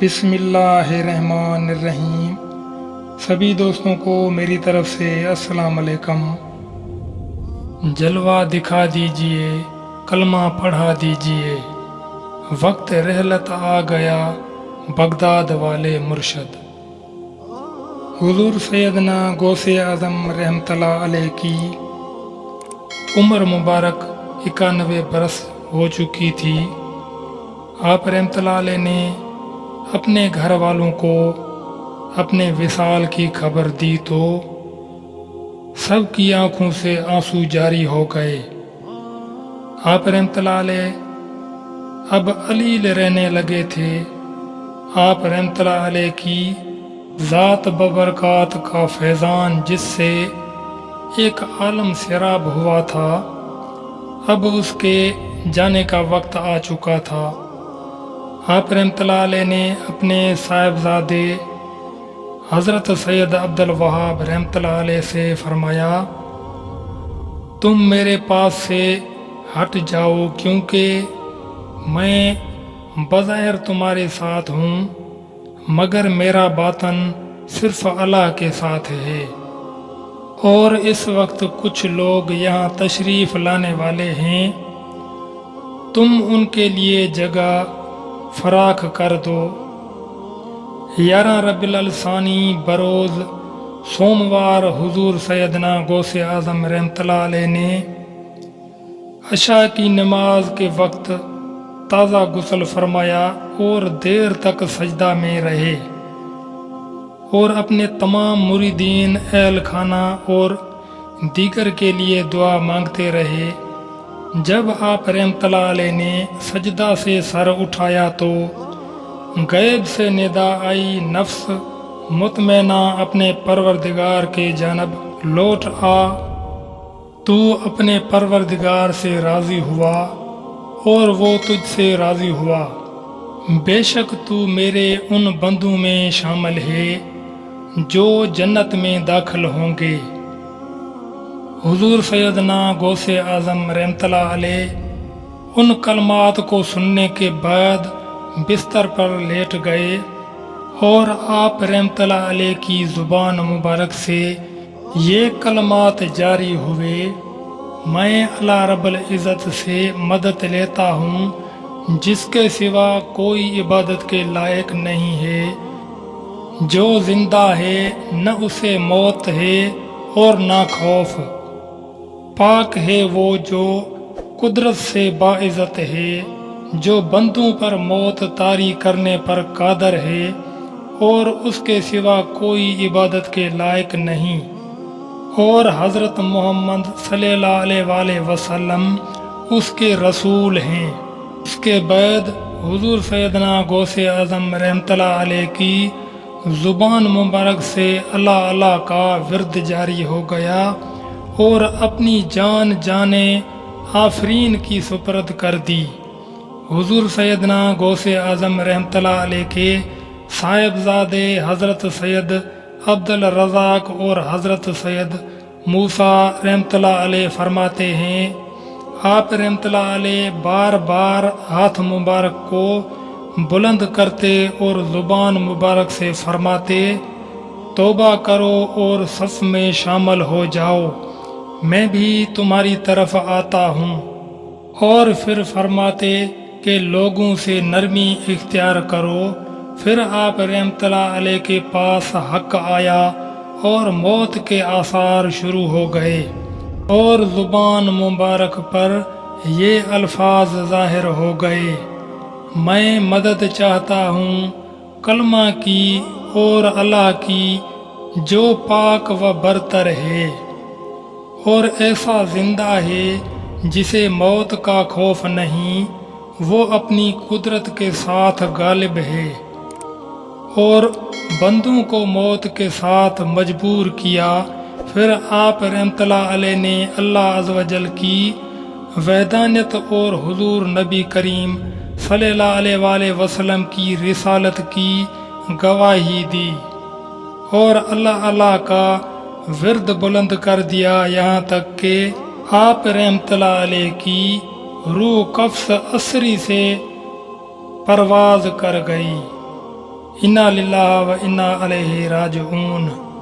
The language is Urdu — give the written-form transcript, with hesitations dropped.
بسم اللہ الرحمن الرحیم۔ سبھی دوستوں کو میری طرف سے السلام علیکم۔ جلوہ دکھا دیجئے، کلمہ پڑھا دیجئے، وقت رحلت آ گیا بغداد والے مرشد۔ حضور سیدنا غوث اعظم رحمۃ اللہ علیہ کی عمر مبارک 91 برس ہو چکی تھی۔ آپ رحمۃ اللہ علیہ نے اپنے گھر والوں کو اپنے وصال کی خبر دی تو سب کی آنکھوں سے آنسو جاری ہو گئے۔ آپ رحمۃ اللہ علیہ اب علیل رہنے لگے تھے۔ آپ رحمۃ اللہ علیہ کی ذات ببرکات کا فیضان جس سے ایک عالم سیراب ہوا تھا، اب اس کے جانے کا وقت آ چکا تھا۔ آپ رحمۃ اللہ علیہ نے اپنے صاحبزادے حضرت سید عبد الوہاب رحمۃ اللہ علیہ سے فرمایا، تم میرے پاس سے ہٹ جاؤ کیونکہ میں بظاہر تمہارے ساتھ ہوں مگر میرا باطن صرف اللہ کے ساتھ ہے، اور اس وقت کچھ لوگ یہاں تشریف لانے والے ہیں، تم ان کے لیے جگہ فراخ کر دو۔ 11 ربیع الثانی بروز سوموار حضور سیدنا غوث اعظم رحمۃ اللہ علیہ نے عشاء کی نماز کے وقت تازہ غسل فرمایا اور دیر تک سجدہ میں رہے اور اپنے تمام مریدین، اہل خانہ اور دیگر کے لیے دعا مانگتے رہے۔ جب آپ رحمۃ اللہ علیہ نے سجدہ سے سر اٹھایا تو غیب سے ندا آئی، نفس مطمئنہ اپنے پروردگار کے جانب لوٹ آ، تو اپنے پروردگار سے راضی ہوا اور وہ تجھ سے راضی ہوا، بے شک تو میرے ان بندوں میں شامل ہے جو جنت میں داخل ہوں گے۔ حضور سیدنا غوث اعظم رحمۃ اللہ علیہ ان کلمات کو سننے کے بعد بستر پر لیٹ گئے اور آپ رحمۃ اللہ علیہ کی زبان مبارک سے یہ کلمات جاری ہوئے، میں اللہ رب العزت سے مدد لیتا ہوں جس کے سوا کوئی عبادت کے لائق نہیں ہے، جو زندہ ہے نہ اسے موت ہے اور نہ خوف، پاک ہے وہ جو قدرت سے باعزت ہے، جو بندوں پر موت طاری کرنے پر قادر ہے اور اس کے سوا کوئی عبادت کے لائق نہیں، اور حضرت محمد صلی اللہ علیہ وآلہ وسلم اس کے رسول ہیں۔ اس کے بعد حضور سیدنا غوث اعظم رحمۃ اللہ علیہ کی زبان مبارک سے اللہ اللہ کا ورد جاری ہو گیا اور اپنی جان آفرین کی سپرد کر دی۔ حضور سیدنا غوث اعظم رحمۃ اللہ علیہ کے صاحبزادے حضرت سید عبد الرزاق اور حضرت سید موسیٰ رحمۃ اللہ علیہ فرماتے ہیں، آپ رحمۃ اللہ علیہ بار بار ہاتھ مبارک کو بلند کرتے اور زبان مبارک سے فرماتے، توبہ کرو اور صف میں شامل ہو جاؤ، میں بھی تمہاری طرف آتا ہوں، اور پھر فرماتے کہ لوگوں سے نرمی اختیار کرو۔ پھر آپ رحمۃ اللہ علیہ کے پاس حق آیا اور موت کے آثار شروع ہو گئے اور زبان مبارک پر یہ الفاظ ظاہر ہو گئے، میں مدد چاہتا ہوں کلمہ کی اور اللہ کی جو پاک و برتر ہے اور ایسا زندہ ہے جسے موت کا خوف نہیں، وہ اپنی قدرت کے ساتھ غالب ہے اور بندوں کو موت کے ساتھ مجبور کیا۔ پھر آپ رحمۃ اللہ علیہ نے اللہ عز و جل کی وحدانیت اور حضور نبی کریم صلی اللہ علیہ وآلہ وسلم کی رسالت کی گواہی دی اور اللہ اللہ کا ورد بلند کر دیا، یہاں تک کہ آپ رحمۃ اللہ علیہ کی روح قفس عصری سے پرواز کر گئی انا للہ و انا الیہ راجعون۔